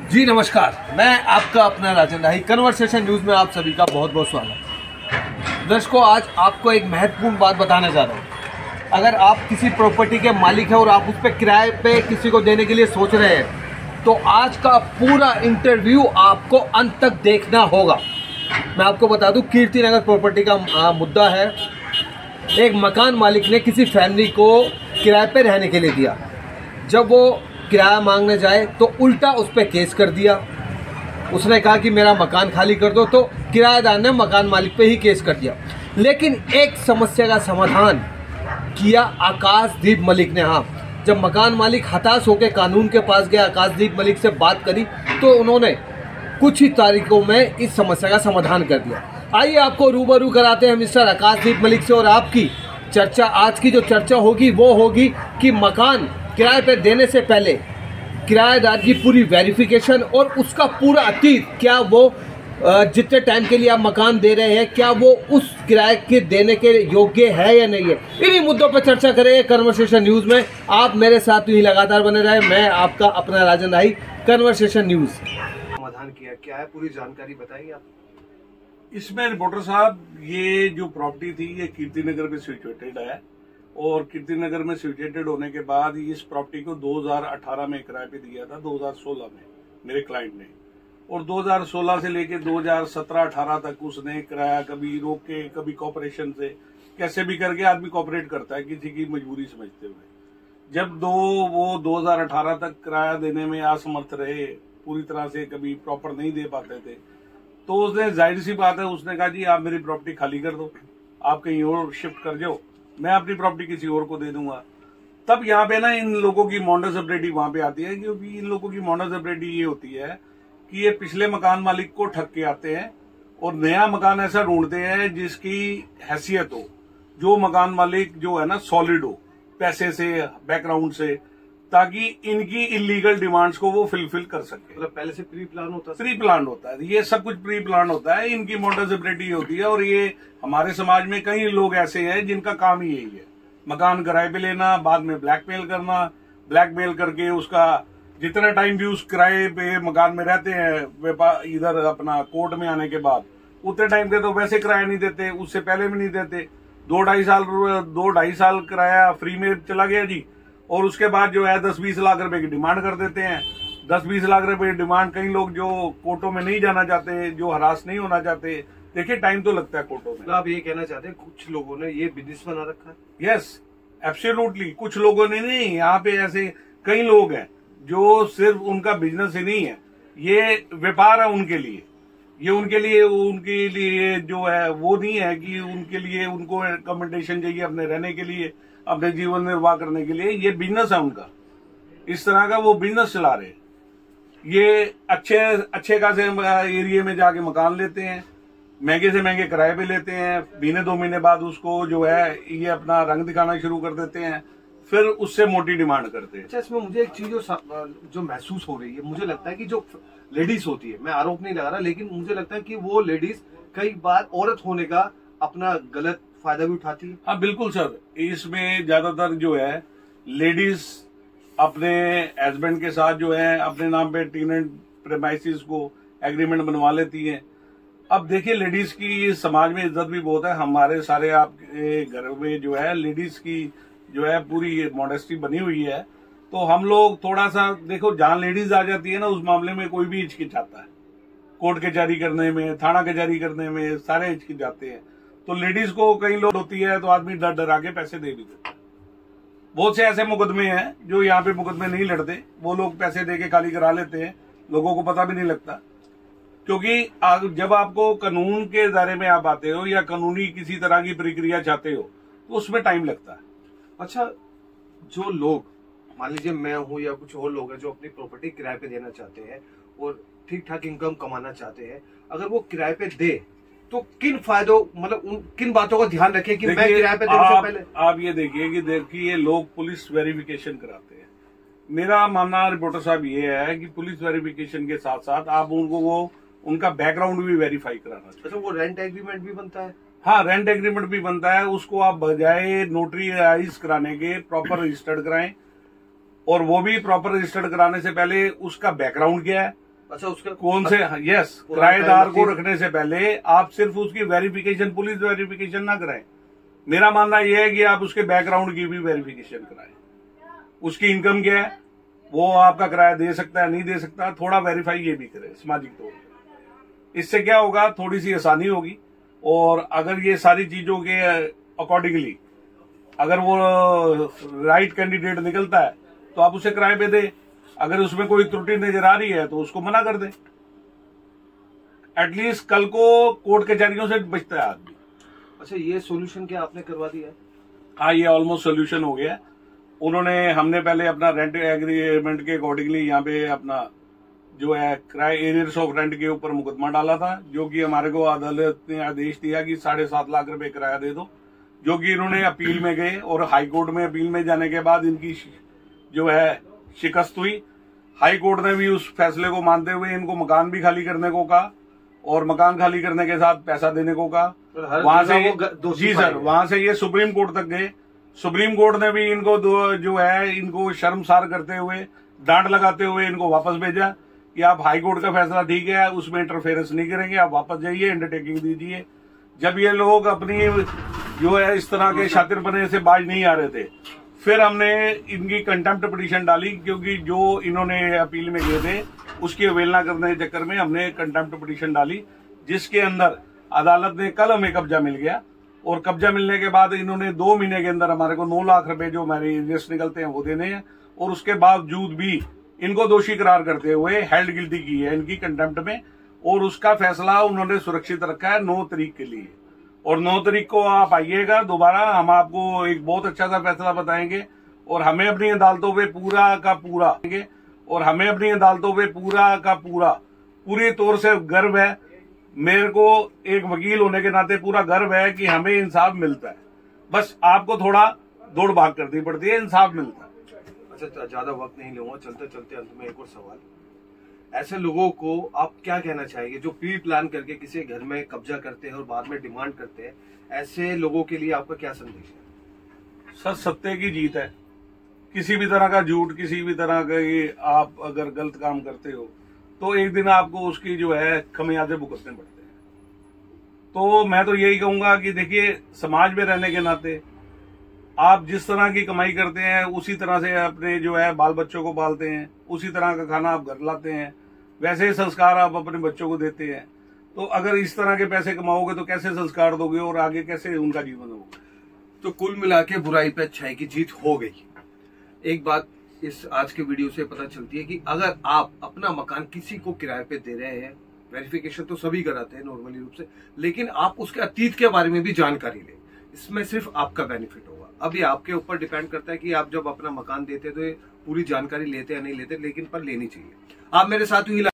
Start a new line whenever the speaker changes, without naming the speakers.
जी नमस्कार, मैं आपका अपना राजन राही कन्वर्सेशन न्यूज़ में आप सभी का बहुत बहुत स्वागत। दर्शकों, आज आपको एक महत्वपूर्ण बात बताने जा रहा हूँ। अगर आप किसी प्रॉपर्टी के मालिक हैं और आप उस पर किराए पे किसी को देने के लिए सोच रहे हैं, तो आज का पूरा इंटरव्यू आपको अंत तक देखना होगा। मैं आपको बता दूं, कीर्ति नगर प्रॉपर्टी का मुद्दा है। एक मकान मालिक ने किसी फैमिली को किराए पे रहने के लिए दिया। जब वो किराया मांगने जाए तो उल्टा उस पर केस कर दिया। उसने कहा कि मेरा मकान खाली कर दो, तो किराएदार ने मकान मालिक पे ही केस कर दिया। लेकिन एक समस्या का समाधान किया आकाशदीप मलिक ने। हाँ, जब मकान मालिक हताश होकर कानून के पास गया, आकाशदीप मलिक से बात करी, तो उन्होंने कुछ ही तारीखों में इस समस्या का समाधान कर दिया। आइए आपको रूबरू कराते हैं मिस्टर आकाशदीप मलिक से। और आपकी चर्चा, आज की जो चर्चा होगी वो होगी कि मकान किराए पे देने से पहले किराएदार की पूरी वेरिफिकेशन और उसका पूरा अतीत, क्या वो जितने टाइम के लिए आप मकान दे रहे हैं, क्या वो उस किराए के देने के योग्य है या नहीं है। इन्हीं मुद्दों पर चर्चा करेंगे कन्वर्सेशन न्यूज़ में। आप मेरे साथ ही लगातार बने रहे। मैं आपका अपना राजन राही कन्वर्सेशन न्यूज़।
समाधान किया क्या है, पूरी जानकारी बताइए आप।
इसमें रिपोर्टर साहब, ये जो प्रॉपर्टी थी ये कीर्ति नगर में सिचुएटेड है और कीर्ति नगर में सिचुएटेड होने के बाद इस प्रॉपर्टी को 2018 में किराए पे दिया था, 2016 में मेरे क्लाइंट ने। और 2016 से लेके 2017-18 तक उसने किराया कभी रोक के, कभी कॉपरेशन से, कैसे भी करके आदमी कॉपरेट करता है किसी की मजबूरी समझते हुए। जब वो 2018 तक किराया देने में असमर्थ रहे, पूरी तरह से कभी प्रॉपर नहीं दे पाते थे, तो उसने, जाहिर सी बात है, उसने कहा जी आप मेरी प्रॉपर्टी खाली कर दो, आप कहीं और शिफ्ट कर जाओ, मैं अपनी प्रॉपर्टी किसी और को दे दूंगा। तब यहाँ पे ना इन लोगों की मॉडस ऑपरेंडी वहां पे आती है, क्योंकि इन लोगों की मॉडस ऑपरेंडी ये होती है कि ये पिछले मकान मालिक को ठग के आते हैं और नया मकान ऐसा ढूंढते हैं जिसकी हैसियत हो, जो मकान मालिक जो है ना सॉलिड हो, पैसे से, बैकग्राउंड से, ताकि इनकी इलीगल डिमांड्स को वो फिलफिल कर सके।
मतलब पहले से प्री प्लान होता है।
प्री प्लान होता है, ये सब कुछ प्री प्लान होता है, इनकी मॉडस ऑपरेंडी होती है। और ये हमारे समाज में कई लोग ऐसे हैं जिनका काम ही यही है, मकान किराए पे लेना, बाद में ब्लैकमेल करना, ब्लैकमेल करके उसका जितना टाइम भी उस किराए पे मकान में रहते हैं, इधर अपना कोर्ट में आने के बाद उतने टाइम के तो वैसे किराया नहीं देते, उससे पहले भी नहीं देते। 2-2.5 साल किराया फ्री में चला गया जी, और उसके बाद जो है 10-20 लाख रुपए की डिमांड कर देते हैं। 10-20 लाख रुपए की डिमांड, कई लोग जो कोर्टों में नहीं जाना चाहते, जो हरास नहीं होना चाहते, देखिए टाइम तो लगता है कोर्टों में।
तो आप ये कहना चाहते हैं कुछ लोगों ने ये बिजनेस बना रखा है?
Yes, absolutely. कुछ लोगों ने नहीं, यहाँ पे ऐसे कई लोग हैं जो सिर्फ उनका बिजनेस ही नहीं है, ये व्यापार है उनके लिए। ये उनके लिए जो है वो नहीं है कि उनके लिए उनको अकोमोडेशन चाहिए अपने रहने के लिए, अपने जीवन निर्वाह करने के लिए। ये बिजनेस है उनका, इस तरह का वो बिजनेस चला रहे हैं। ये अच्छे खासे एरिया में जाके मकान लेते हैं, महंगे से महंगे किराए पे लेते हैं, महीने 2 महीने बाद उसको जो है ये अपना रंग दिखाना शुरू कर देते हैं, फिर उससे मोटी डिमांड करते हैं।
अच्छा, इसमें मुझे एक चीज जो महसूस हो रही है, मुझे लगता है कि जो लेडीज होती है, मैं आरोप नहीं लगा रहा, लेकिन मुझे लगता है कि वो लेडीज कई बार औरत होने का अपना गलत फायदा भी उठाती है।
हाँ बिल्कुल सर, इसमें ज्यादातर जो है लेडीज अपने हस्बैंड के साथ जो है अपने नाम पे टेनेंट प्रेमाइसिस को एग्रीमेंट बनवा लेती हैं। अब देखिए, लेडीज की समाज में इज्जत भी बहुत है। हमारे सारे आपके घर में जो है लेडीज की जो है पूरी मॉडेस्टी बनी हुई है, तो हम लोग थोड़ा सा देखो, जहां लेडीज आ जाती है ना, उस मामले में कोई भी हिचकिचाता है। कोर्ट कचहरी करने में, थाना कचहरी करने में सारे हिचकिचाते हैं। तो लेडीज को कई लोग होती है तो आदमी डर डरा के पैसे दे भी देता है। बहुत से ऐसे मुकदमे हैं जो यहाँ पे मुकदमे नहीं लड़ते, वो लोग पैसे दे के खाली करा लेते हैं, लोगों को पता भी नहीं लगता। क्योंकि जब आपको कानून के दायरे में आप आते हो या कानूनी किसी तरह की प्रक्रिया चाहते हो, तो उसमें टाइम लगता है।
अच्छा, जो लोग, मान लीजिए मैं हूँ या कुछ और लोग हैं जो अपनी प्रॉपर्टी किराए पे देना चाहते हैं और ठीक ठाक इनकम कमाना चाहते हैं, अगर वो किराए पे दे तो किन फायदों, मतलब किन बातों का ध्यान रखें कि मैं किराए पे देने से पहले?
आप ये देखिए लोग पुलिस वेरिफिकेशन कराते हैं। मेरा मानना रिपोर्टर साहब ये है कि पुलिस वेरिफिकेशन के साथ साथ आप उनका बैकग्राउंड भी वेरीफाई कराना चाहिए।
अच्छा, वो रेंट एग्रीमेंट भी बनता है?
हाँ, रेंट एग्रीमेंट भी बनता है। उसको आप बजाय नोटरीराइज कराने के प्रॉपर रजिस्टर्ड कराएं, और वो भी प्रॉपर रजिस्टर्ड कराने से पहले उसका बैकग्राउंड क्या है,
अच्छा, उसका
कौन से, यस, किराएदार को रखने से पहले आप सिर्फ उसकी वेरिफिकेशन, पुलिस वेरिफिकेशन ना कराएं। मेरा मानना यह है कि आप उसके बैकग्राउंड की भी वेरिफिकेशन कराएं। उसकी इनकम क्या है, वो आपका किराया दे सकता है नहीं दे सकता, थोड़ा वेरीफाई ये भी करें सामाजिक तौर पर। इससे क्या होगा, थोड़ी सी आसानी होगी। और अगर ये सारी चीजों के अकॉर्डिंगली अगर वो राइट कैंडिडेट निकलता है तो आप उसे किराए पे दे। अगर उसमें कोई त्रुटि नजर आ रही है तो उसको मना कर दे। एटलीस्ट कल को कोर्ट कचहरियों से बचता है आदमी।
अच्छा, ये सॉल्यूशन क्या आपने करवा दिया है?
हाँ, ये ऑलमोस्ट सोल्यूशन हो गया। हमने पहले अपना रेंट एग्रीमेंट के अकॉर्डिंगली यहाँ पे अपना जो है किराए एरियर्स ऑफ रेंट के ऊपर मुकदमा डाला था, जो कि हमारे को अदालत ने आदेश दिया कि 7.5 लाख रुपए किराया दे दो, जो कि इन्होंने अपील में गए और हाई कोर्ट में अपील में जाने के बाद इनकी जो है शिकस्त हुई। हाई कोर्ट ने भी उस फैसले को मानते हुए इनको मकान भी खाली करने को कहा और मकान खाली करने के साथ पैसा देने को कहा। वहां से जी सर, वहां से ये सुप्रीम कोर्ट तक गए। सुप्रीम कोर्ट ने भी इनको जो है इनको शर्मसार करते हुए, डांट लगाते हुए इनको वापस भेजा कि आप हाई कोर्ट का फैसला ठीक है, उसमें इंटरफेरेंस नहीं करेंगे, आप वापस जाइए, अंडरटेकिंग दीजिए। जब ये लोग अपनी जो है इस तरह के शातिर बने से बाज नहीं आ रहे थे, फिर हमने इनकी कंटेम्प्ट पिटीशन डाली, क्योंकि जो इन्होंने अपील में गए थे उसकी अवहेलना करने के चक्कर में हमने कंटेम्प्ट पिटीशन डाली, जिसके अंदर अदालत ने कल हमें कब्जा मिल गया। और कब्जा मिलने के बाद इन्होंने 2 महीने के अंदर हमारे को 9 लाख रुपए जो हमारे इंटरेस्ट निकलते हैं वो देने हैं। और उसके बावजूद भी इनको दोषी करार करते हुए हेल्ड गिल्टी की है इनकी कंटेम्प्ट में। और उसका फैसला उन्होंने सुरक्षित रखा है 9 तारीख के लिए। और 9 तारीख को आप आइएगा दोबारा, हम आपको एक बहुत अच्छा सा फैसला बताएंगे। और हमें अपनी अदालतों पे पूरा का पूरी तौर से गर्व है। मेरे को एक वकील होने के नाते पूरा गर्व है कि हमें इंसाफ मिलता है। बस आपको थोड़ा दौड़ भाग करनी पड़ती है, इंसाफ मिलता है।
अच्छा, ज्यादा वक्त नहीं लूंगा, चलते चलते अंत में एक और सवाल। ऐसे लोगों को आप क्या कहना चाहेंगे जो प्री प्लान करके किसी घर में कब्जा करते हैं और बाद में डिमांड करते हैं? ऐसे लोगों के लिए आपका क्या संदेश है?
सर, सत्य की जीत है। किसी भी तरह का झूठ, किसी भी तरह का ये आप अगर गलत काम करते हो तो एक दिन आपको उसकी जो है खमियाजे भुगतने पड़ते हैं। तो मैं तो यही कहूंगा कि देखिए, समाज में रहने के नाते आप जिस तरह की कमाई करते हैं उसी तरह से अपने जो है बाल बच्चों को पालते हैं, उसी तरह का खाना आप घर लाते हैं, वैसे ही संस्कार आप अपने बच्चों को देते हैं। तो अगर इस तरह के पैसे कमाओगे तो कैसे संस्कार दोगे और आगे कैसे उनका जीवन होगा?
तो कुल मिला के बुराई पे अच्छाई की जीत हो गई। एक बात इस आज के वीडियो से पता चलती है कि अगर आप अपना मकान किसी को किराए पे दे रहे हैं, वेरिफिकेशन तो सभी कराते हैं नॉर्मली रूप से, लेकिन आप उसके अतीत के बारे में भी जानकारी लें, इसमें सिर्फ आपका बेनिफिट होगा। अब ये आपके ऊपर डिपेंड करता है कि आप जब अपना मकान देते तो पूरी जानकारी लेते या नहीं लेते, लेकिन पर लेनी चाहिए। आप मेरे साथ ही